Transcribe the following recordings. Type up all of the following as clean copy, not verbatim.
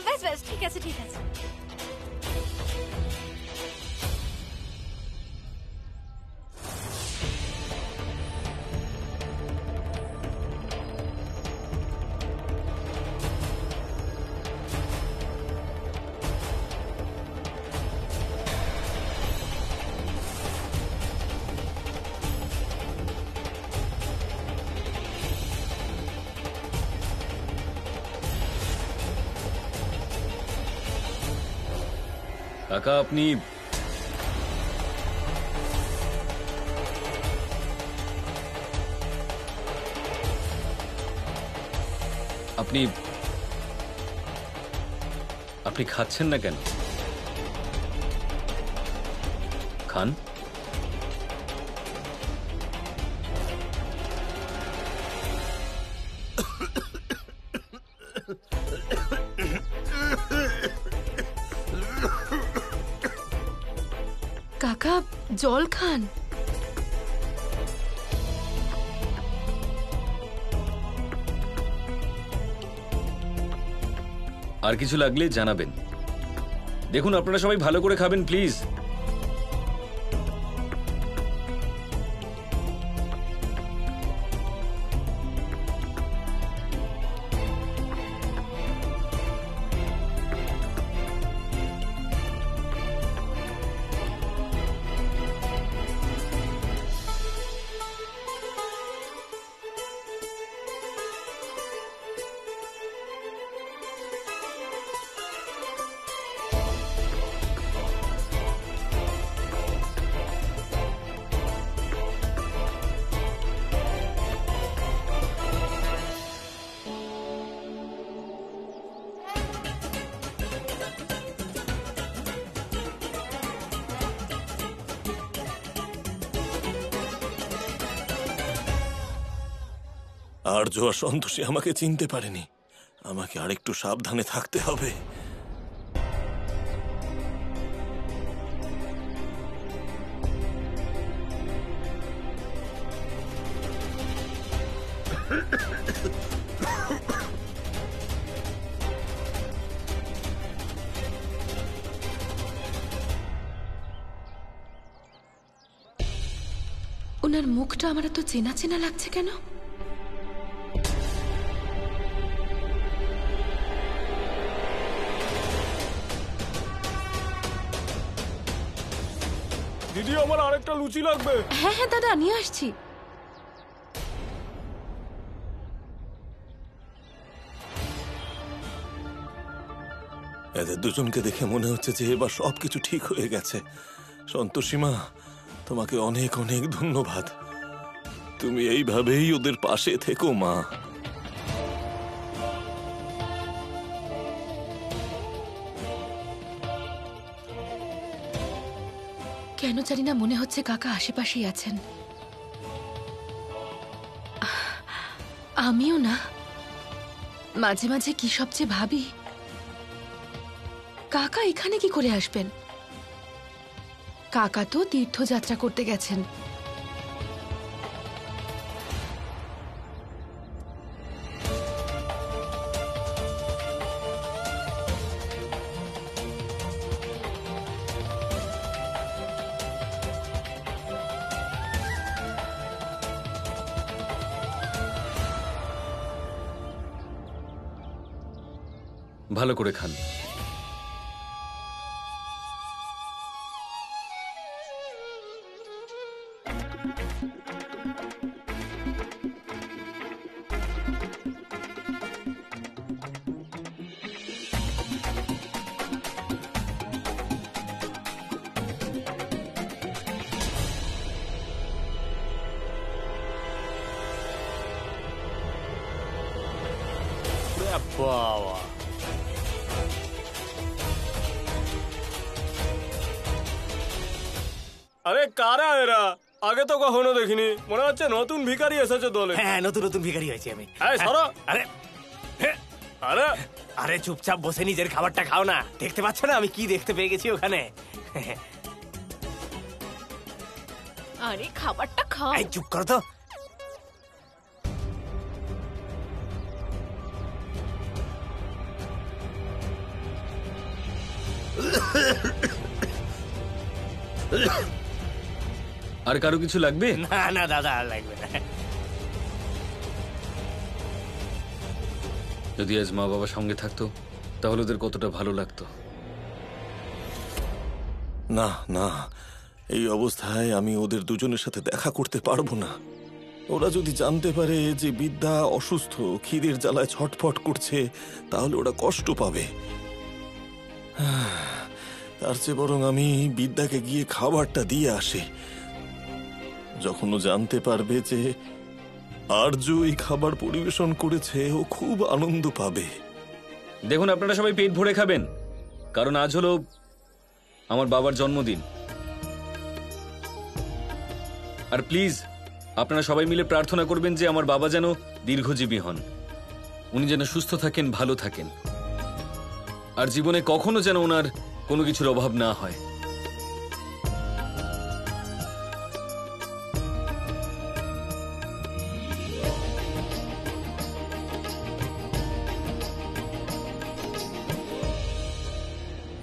ব্যাস ব্যাস, ঠিক আছে ঠিক আছে। কাকা আপনি আপনি আপনি খাচ্ছেন না কেন? খান। কাকা জল খান। আর কিছু লাগলে জানাবেন। দেখুন আপনারা সবাই ভালো করে খাবেন প্লিজ। আর্য আর সন্তোষী আমাকে চিনতে পারেনি। আমাকে আরেকটু সাবধানে থাকতে হবে। ওনার মুখটা আমার তো চেনা চেনা লাগছে কেন? দিদি আমার আরেকটা লুচি লাগবে। হ্যাঁ হ্যাঁ দাদা নিয়ে আসছি। এদের দুজনকে দেখে মনে হচ্ছে যে এবার সবকিছু ঠিক হয়ে গেছে। সন্তোষী মা, তোমাকে অনেক অনেক ধন্যবাদ। তুমি এইভাবেই ওদের পাশে থেকো মা। কেন জানি না মনে হচ্ছে কাকা আশেপাশেই আছেন। আমিও না মাঝে মাঝে কি সবচেয়ে ভাবি, কাকা এখানে কি করে আসবেন? কাকা তো তীর্থযাত্রা করতে গেছেন। ভালো করে খান। বাবা আরে কারা এরা? আগে তো কখনো দেখিনি। মনে হচ্ছে নতুন ভিখারি এসেছে দলে। হ্যাঁ নতুন নতুন ভিখারি হয়েছে আমি। আরে আরে আরে চুপচাপ বসে নিজের খাবারটা খাও না। দেখতে পাচ্ছ না আমি কি দেখতে পেয়ে গেছি ওখানে? আরে খাবারটা খাও। এই চুপ করো তো। আর কারো কিছু লাগবে? না না দাদা, আর লাগবে না। যদি আজ মা বাবা সঙ্গে থাকতো তাহলে ওদের কতটা ভালো লাগতো। না না, এই অবস্থায় আমি ওদের দুজনের সাথে দেখা করতে পারবো না। ওরা যদি জানতে পারে যে বিদ্যা অসুস্থ, খিদের জ্বালায় ছটফট করছে, তাহলে ওরা কষ্ট পাবে। তার চেয়ে বরং আমি বিদ্যাকে গিয়ে খাবারটা দিয়ে আসি। যখন ও জানতে পারবে যে আর্য এই খাবার পরিবেশন করেছে, ও খুব আনন্দ পাবে। দেখুন, আপনারা সবাই পেট ভরে খাবেন, কারণ আজ হলো আমার বাবার জন্মদিন। আর প্লিজ আপনারা সবাই মিলে প্রার্থনা করবেন যে আমার বাবা যেন দীর্ঘজীবী হন, উনি যেন সুস্থ থাকেন, ভালো থাকেন, আর জীবনে কখনো যেন ওনার কোনো কিছুর অভাব না হয়।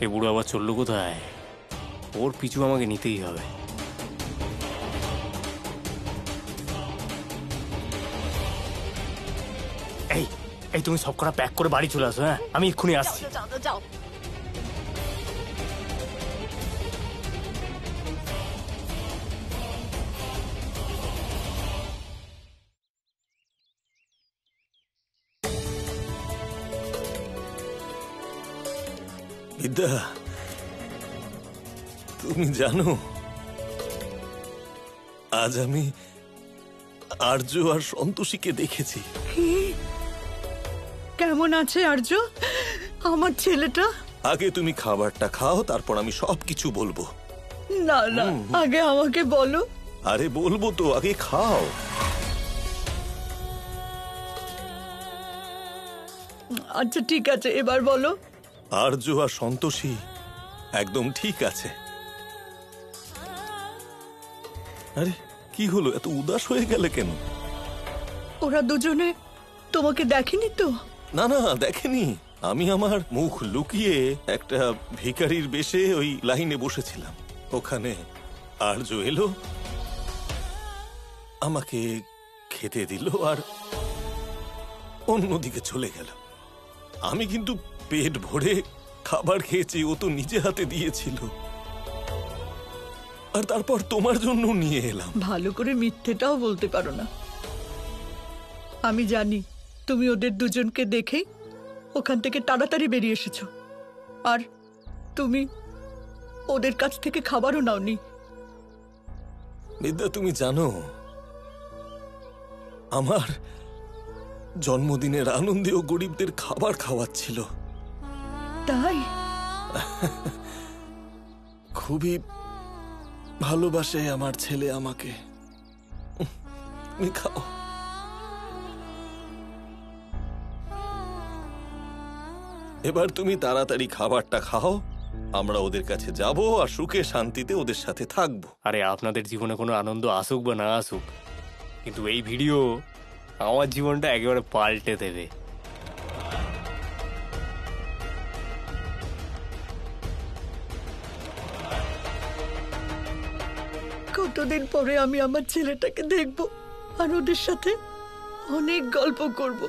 এ বুড়ো আবার চললো কোথায়? ওর পিছু আমাকে নিতেই হবে। এই এই তুমি সব কটা প্যাক করে বাড়ি চলে আসো। হ্যাঁ, আমি এক্ষুনি আসছি। যাও যাও যাও। বিদ্যা, তুমি জানো আজ আমি আর্য আর সন্তোষীকে দেখেছি। কেমন আছে আর্য, আমার ছেলেটা? আগে তুমি খাবারটা খাও, তারপর আমি সবকিছু বলবো। না না, আগে আমাকে বলো। আরে বলবো তো, আগে খাও। আচ্ছা ঠিক আছে, এবার বলো। আর্য আর সন্তোষী একদম ঠিক আছে। আরে কি হলো, এত উদাস হয়ে গেলে কেন? ওরা দুজনে তোমাকে দেখেনি তো? না না, দেখেনি। আমি আমার মুখ লুকিয়ে একটা ভিখারির বেশে ওই লাইনে বসেছিলাম। ওখানে আর্য এলো, আমাকে খেতে দিল আর অন্যদিকে চলে গেল। আমি কিন্তু পেট ভরে খাবার খেয়েছি, ও তো নিজে হাতে দিয়েছিল। আর তারপর তোমার জন্য নিয়ে এলাম। ভালো করে মিথ্যেটাও বলতে পারো না। আমি জানি তুমি ওদের দুজনকে দেখেই ওখান থেকে তাড়াতাড়ি বেরিয়ে এসেছো, আর তুমি ওদের কাছ থেকে খাবারও নাওনি। বিদ্যা, তুমি জানো আমার জন্মদিনের আনন্দেও গরিবদের খাবার খাওয়াচ্ছিল। তাই? খুবই ভালোবাসে আমার ছেলে আমাকে। তুমি খাও। এবার তুমি তাড়াতাড়ি খাবারটা খাও, আমরা ওদের কাছে যাব আর সুখে শান্তিতে ওদের সাথে থাকবো। আরে আপনাদের জীবনে কোনো আনন্দ আসুক বা না আসুক, কিন্তু এই ভিডিও আমার জীবনটা একেবারে পাল্টে দেবে। কতদিন পরে আমি আমার ছেলেটাকে দেখবো আর ওদের সাথে অনেক গল্প করব।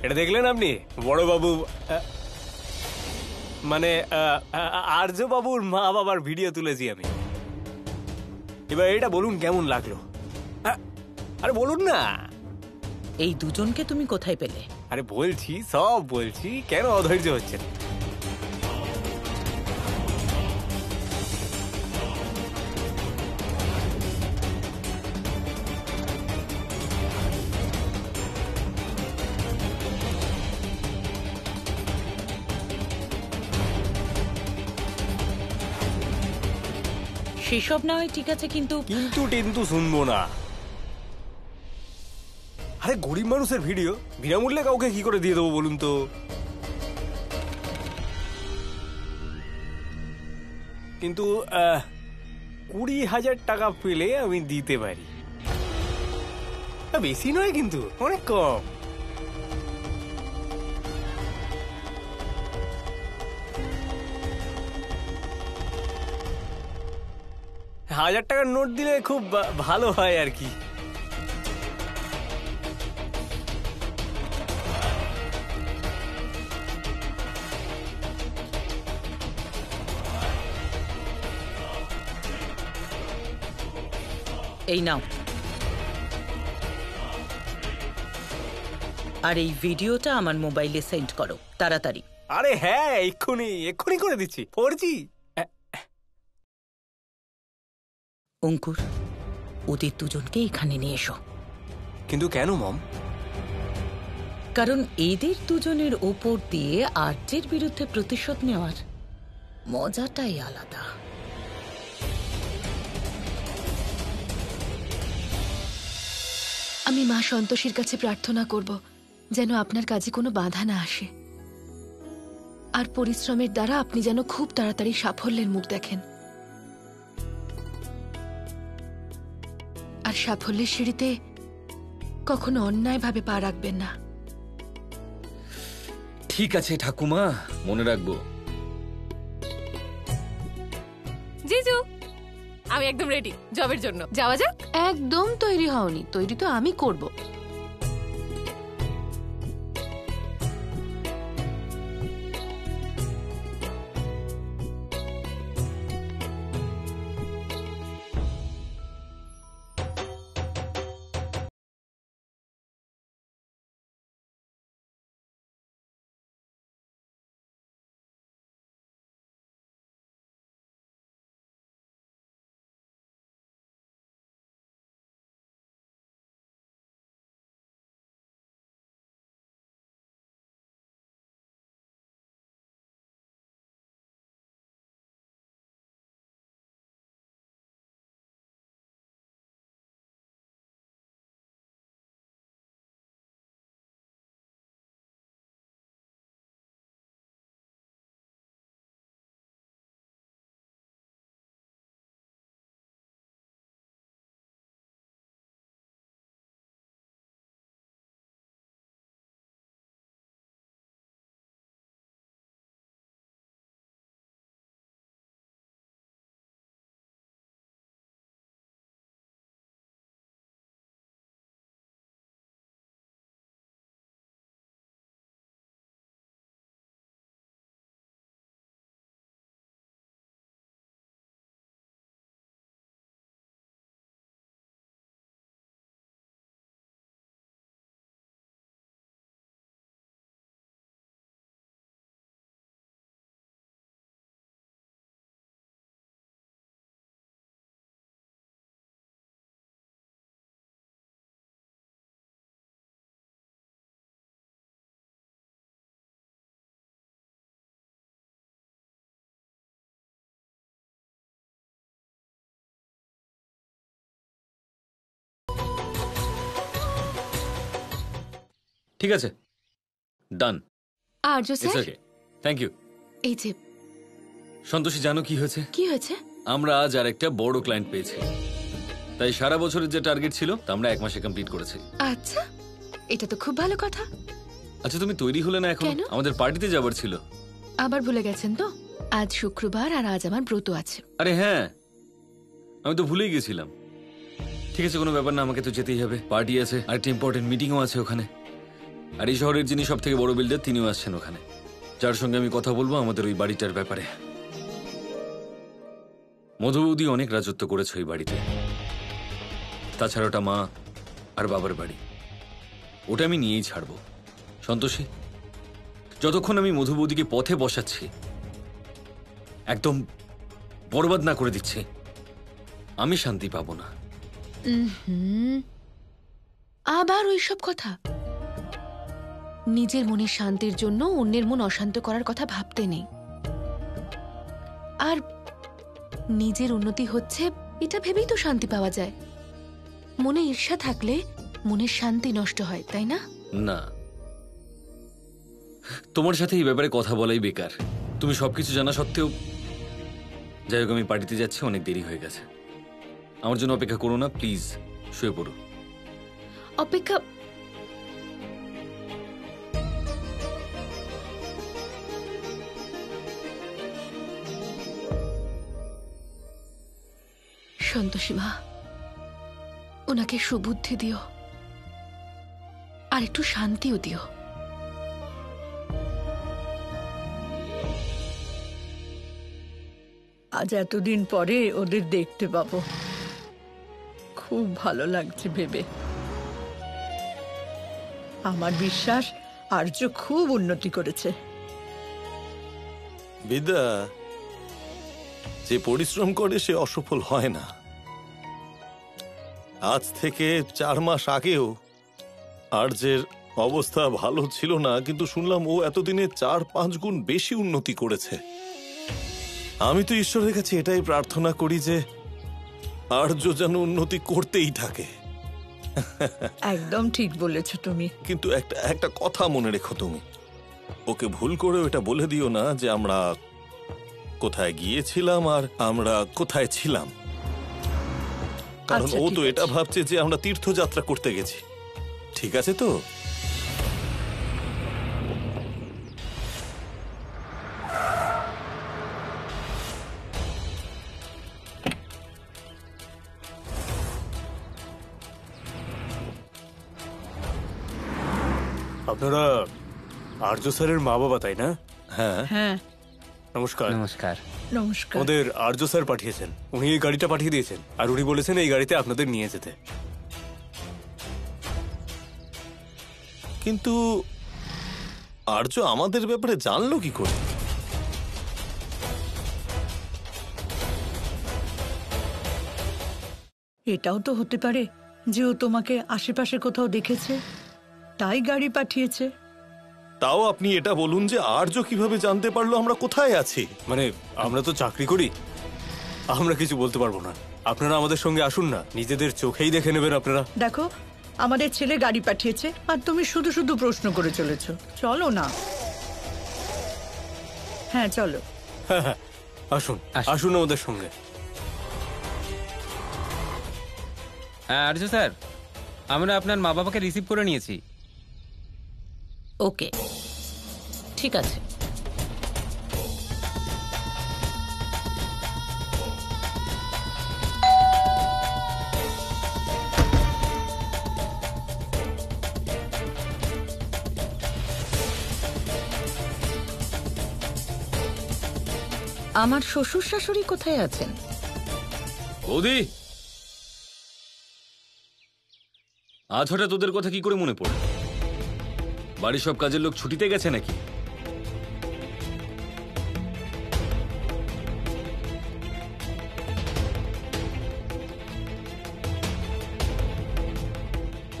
এটা দেখলেন আপনি বড় বাবু, মানে আর্য বাবুর মা বাবার ভিডিও তুলেছি আমি। এবার এটা বলুন কেমন লাগলো? আরে বলুন না। এই দুজনকে তুমি কোথায় পেলে? আরে বলছি, সব বলছি, কেন অধৈর্য হচ্ছেন? সেসব না হয় ঠিক আছে, কিন্তু কিন্তু টিন্তু শুনবো না। আরে গরিব মানুষের ভিডিও বিনামূল্যে কাউকে কি করে দিয়ে দেবো বলুন তো? কিন্তু 20,000 টাকা পেলে আমি দিতে পারি। বেশি নয় কিন্তু, অনেক কম। $1,000 নোট দিলে খুব ভালো হয় আর কি। এই নাও। আর এই ভিডিওটা আমার মোবাইলে সেন্ড করো তাড়াতাড়ি। আরে হ্যাঁ, এক্ষুনি এক্ষুনি করে দিচ্ছি। 4G। অঙ্কুর, ওদের দুজনকে এখানে নিয়ে এসো। কিন্তু কেন মম? কারণ এদের দুজনের ওপর দিয়ে আর্যের বিরুদ্ধে প্রতিশোধ নেওয়ার মজাটাই আলাদা। আমি মা সন্তোষীর কাছে প্রার্থনা করব যেন আপনার কাজে কোনো বাধা না আসে, আর পরিশ্রমের দ্বারা আপনি যেন খুব তাড়াতাড়ি সাফল্যের মুখ দেখেন, আর সাফল্যের সিঁড়িতে কখনো অন্যায়ভাবে পা রাখবেন না। ঠিক আছে ঠাকুমা, মনে রাখবো। জিজু, আমি একদম রেডি জবের জন্য। যাওয়া যাক। একদম তৈরি হওনি, তৈরি তো আমি করব। ঠিক আছে, ডান। আর্য স্যার, থ্যাংক ইউ। এই যে সন্তোষী, জানো কি হয়েছে? কি হয়েছে? আমরা আজ আর একটা বড় ক্লায়েন্ট পেয়েছি, তাই সারা বছরের যে টার্গেট ছিল তা আমরা 1 মাসে কমপ্লিট করেছি। আচ্ছা, এটা তো খুব ভালো কথা। আচ্ছা, তুমি তৈরি হলে না এখন? কেন? আমাদের পার্টিতে যাবার ছিল। আবার ভুলে গেছেন তো? আজ শুক্রবার আর আজ আমার ব্রত আছে। আরে হ্যাঁ, আমি তো ভুলেই গেছিলাম। ঠিক আছে, কোনো ব্যাপার না, আমাকে তো যেতেই হবে। পার্টি আছে, আর একটা ইম্পর্টেন্ট মিটিংও আছে ওখানে। আর এই শহরের যিনি সব থেকে বড় বিল্ডার তিনিও আসছেন ওখানে, যার সঙ্গে আমি কথা বলবো আমাদের ওই বাড়িটার ব্যাপারে। মধুবৌদি অনেক রাজত্ব করেছে ওই বাড়িতে। তাছাড়া ওটা মা আর বাবার বাড়ি, ওটা আমি নিয়েই ছাড়বো। সন্তোষী, যতক্ষণ আমি মধুবৌদিকে পথে বসাচ্ছি, একদম বরবাদ না করে দিচ্ছি, আমি শান্তি পাবো না। আবার ওইসব কথা? নিজের মনের শান্তির জন্য অন্যের মন অশান্ত করার কথা ভাবতে নেই। আর নিজের উন্নতি হচ্ছে এটা ভেবেই তো শান্তি পাওয়া যায়। মনে ঈর্ষা থাকলে মনের শান্তি নষ্ট হয়, তাই না? না, তোমার সাথে এই ব্যাপারে কথা বলাই বেকার। তুমি সবকিছু জানা সত্ত্বেও। যাই হোক, আমি পার্টিতে যাচ্ছি, অনেক দেরি হয়ে গেছে। আমার জন্য অপেক্ষা করো না, প্লিজ শুয়ে পড়ো। অপেক্ষা সন্তোষী মা, ওনাকে সুবুদ্ধি দিও আর একটু শান্তিও দিও। আজ এতদিন পরে ওদের দেখতে পাবো, খুব ভালো লাগছে ভেবে। আমার বিশ্বাস আর্য খুব উন্নতি করেছে। বিদ্যা, যে পরিশ্রম করে সে অসফল হয় না। আজ থেকে 4 মাস আগেও আর্যের অবস্থা ভালো ছিল না, কিন্তু শুনলাম ও এতদিনে 4-5 গুণ বেশি উন্নতি করেছে। আমি তো ঈশ্বরের কাছে এটাই প্রার্থনা করি যে আর্য যেন উন্নতি করতেই থাকে। একদম ঠিক বলেছ তুমি। কিন্তু একটা কথা মনে রেখো, তুমি ওকে ভুল করে এটা বলে দিও না যে আমরা কোথায় গিয়েছিলাম আর আমরা কোথায় ছিলাম, কারণ আচ্ছা, ও তো ঠিক এটা আছে। ভাবছে যে আমরা তীর্থযাত্রা করতে গেছি। ঠিক আছে তো? আপনারা আর্য স্যারের মা বাবা, তাই না? হ্যাঁ। হ্যাঁ, নমস্কার। নমস্কার। নমস্কার। আমাদের আর্য স্যার পাঠিয়েছেন, উনি এই গাড়িটা পাঠিয়ে দিয়েছেন, আর উনি বলেছেন এই গাড়িতে আপনাদের নিয়ে যেতে। কিন্তু আর্য আমাদের ব্যাপারে জানলো কি করে? এটাও তো হতে পারে যে ও তোমাকে আশেপাশে কোথাও দেখেছে, তাই গাড়ি পাঠিয়েছে। তাও আপনি এটা বলুন যে আর্য কিভাবে জানতে পারলো আমরা কোথায় আছি? মানে আমরা তো চাকরি করি, আমরা কিছু বলতে পারবো না। আপনারা আমাদের সঙ্গে আসুন না, নিজেদের চোখেই দেখে নেবেন আপনারা। দেখো, আমাদের ছেলে গাড়ি পাঠিয়েছে আর তুমি শুধু শুধু প্রশ্ন করে চলেছো। চলো না। হ্যাঁ চলো। হ্যাঁ হ্যাঁ, আসুন আসুন আমাদের সঙ্গে। হ্যাঁ আর্য স্যার, আমরা আপনার মা বাবাকে রিসিভ করে নিয়েছি। ওকে, ঠিক আছে। আমার শ্বশুর শাশুড়ি কোথায় আছেন? বৌদি, আজ হঠাৎ তোদের কথা কি করে মনে পড়ে? বাড়ির সব কাজের লোক ছুটিতে গেছে নাকি?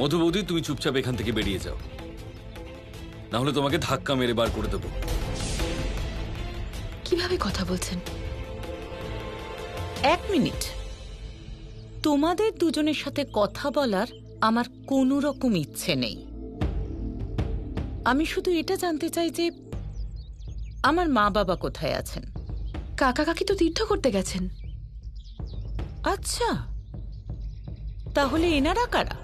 মধু বৌদি, তুমি চুপচাপ এখান থেকে বেরিয়ে যাও, না হলে তোমাকে ধাক্কা মেরে বার করে দেবো। কিভাবে কথা বলছেন? 1 মিনিট। তোমাদের দুজনের সাথে কথা বলার আমার কোনো রকম ইচ্ছে নেই। আমি শুধু এটা জানতে চাই যে আমার মা বাবা কোথায় আছেন। কাকা কাকি তো তীর্থ করতে গেছেন। আচ্ছা, তাহলে এনারা কারা?